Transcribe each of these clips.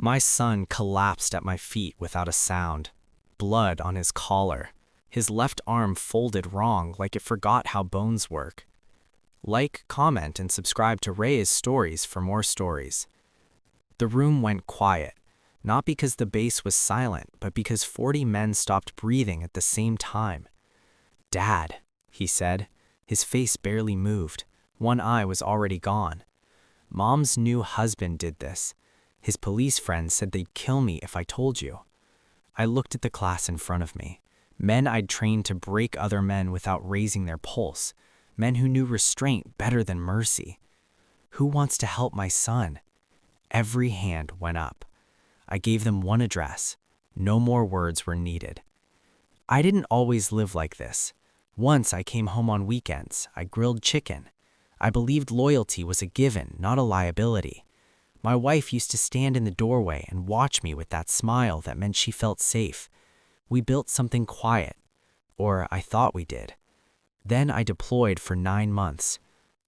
My son collapsed at my feet without a sound, blood on his collar, his left arm folded wrong like it forgot how bones work. Like, comment, and subscribe to Ray's Stories for more stories. The room went quiet, not because the bass was silent, but because 40 men stopped breathing at the same time. "Dad," he said. His face barely moved. One eye was already gone. "Mom's new husband did this. His police friends said they'd kill me if I told you." I looked at the class in front of me. Men I'd trained to break other men without raising their pulse. Men who knew restraint better than mercy. Who wants to help my son? Every hand went up. I gave them one address. No more words were needed. I didn't always live like this. Once I came home on weekends. I grilled chicken. I believed loyalty was a given, not a liability. My wife used to stand in the doorway and watch me with that smile that meant she felt safe. We built something quiet. Or I thought we did. Then I deployed for 9 months.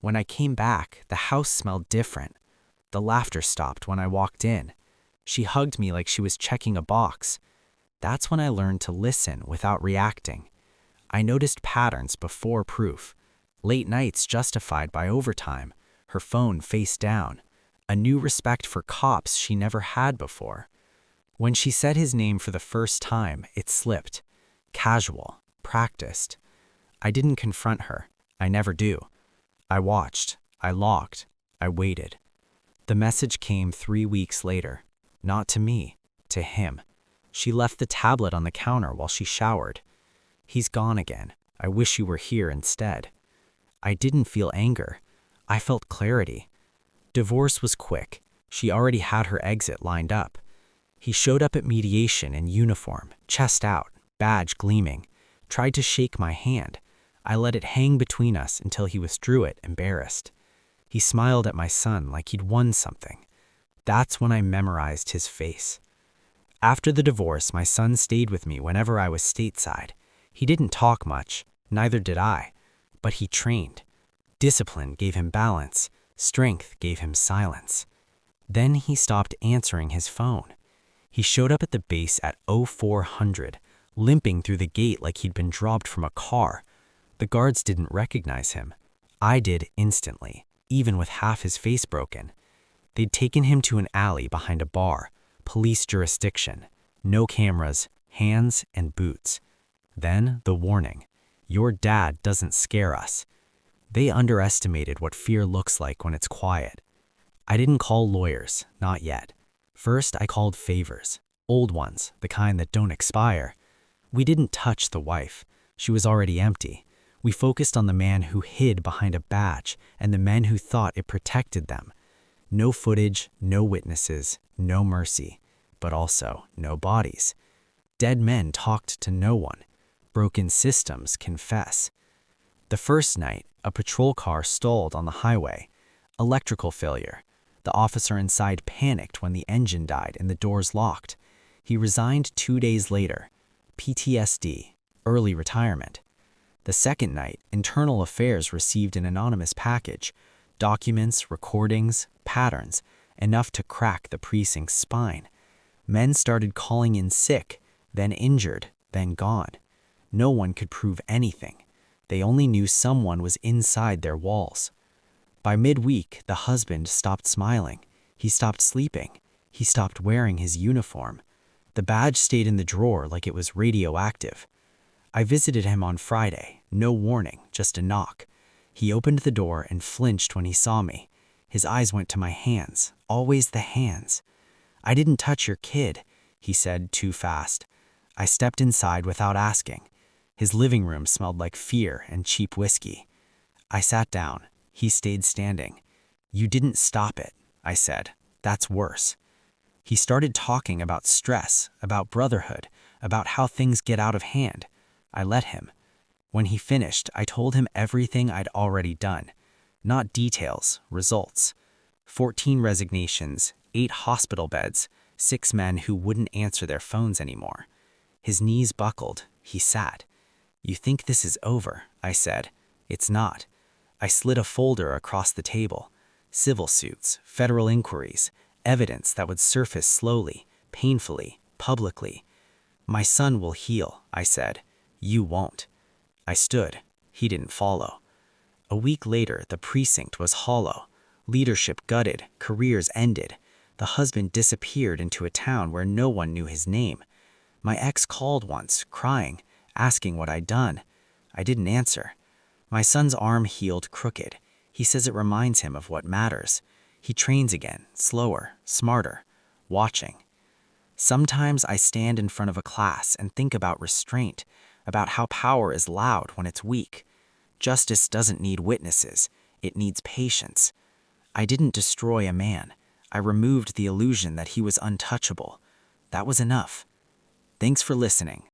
When I came back, the house smelled different. The laughter stopped when I walked in. She hugged me like she was checking a box. That's when I learned to listen without reacting. I noticed patterns before proof. Late nights justified by overtime, her phone face down, a new respect for cops she never had before. When she said his name for the first time, it slipped. Casual, practiced. I didn't confront her. I never do. I watched. I logged. I waited. The message came 3 weeks later. Not to me, to him. She left the tablet on the counter while she showered. "He's gone again. I wish you were here instead." I didn't feel anger. I felt clarity. Divorce was quick. She already had her exit lined up. He showed up at mediation in uniform, chest out, badge gleaming, tried to shake my hand. I let it hang between us until he withdrew it, embarrassed. He smiled at my son like he'd won something. That's when I memorized his face. After the divorce, my son stayed with me whenever I was stateside. He didn't talk much, neither did I, but he trained. Discipline gave him balance, strength gave him silence. Then he stopped answering his phone. He showed up at the base at 0400, limping through the gate like he'd been dropped from a car. The guards didn't recognize him. I did instantly, even with half his face broken. They'd taken him to an alley behind a bar, police jurisdiction, no cameras, hands and boots. Then the warning, "Your dad doesn't scare us." They underestimated what fear looks like when it's quiet. I didn't call lawyers, not yet. First, I called favors, old ones, the kind that don't expire. We didn't touch the wife. She was already empty. We focused on the man who hid behind a badge and the men who thought it protected them. No footage, no witnesses, no mercy, but also no bodies. Dead men talked to no one. Broken systems confess. The first night, a patrol car stalled on the highway. Electrical failure. The officer inside panicked when the engine died and the doors locked. He resigned 2 days later. PTSD, early retirement. The second night, Internal Affairs received an anonymous package. Documents, recordings, patterns, enough to crack the precinct's spine. Men started calling in sick, then injured, then gone. No one could prove anything. They only knew someone was inside their walls. By midweek, the husband stopped smiling. He stopped sleeping. He stopped wearing his uniform. The badge stayed in the drawer like it was radioactive. I visited him on Friday, no warning, just a knock. He opened the door and flinched when he saw me. His eyes went to my hands, always the hands. "I didn't touch your kid," he said too fast. I stepped inside without asking. His living room smelled like fear and cheap whiskey. I sat down. He stayed standing. "You didn't stop it," I said. "That's worse." He started talking about stress, about brotherhood, about how things get out of hand. I let him. When he finished, I told him everything I'd already done. Not details, results. 14 resignations, 8 hospital beds, 6 men who wouldn't answer their phones anymore. His knees buckled. He sat. "You think this is over," I said. "It's not." I slid a folder across the table. Civil suits, federal inquiries, Evidence that would surface slowly, painfully, publicly. My son will heal, I said. You won't. I stood. He didn't follow. A week later, the precinct was hollow. Leadership gutted, careers ended. The husband disappeared into a town where no one knew his name. My ex called once, crying, asking what I'd done. I didn't answer. My son's arm healed crooked. He says it reminds him of what matters. He trains again, slower, smarter, watching. Sometimes I stand in front of a class and think about restraint, about how power is loud when it's weak. Justice doesn't need witnesses, it needs patience. I didn't destroy a man. I removed the illusion that he was untouchable. That was enough. Thanks for listening.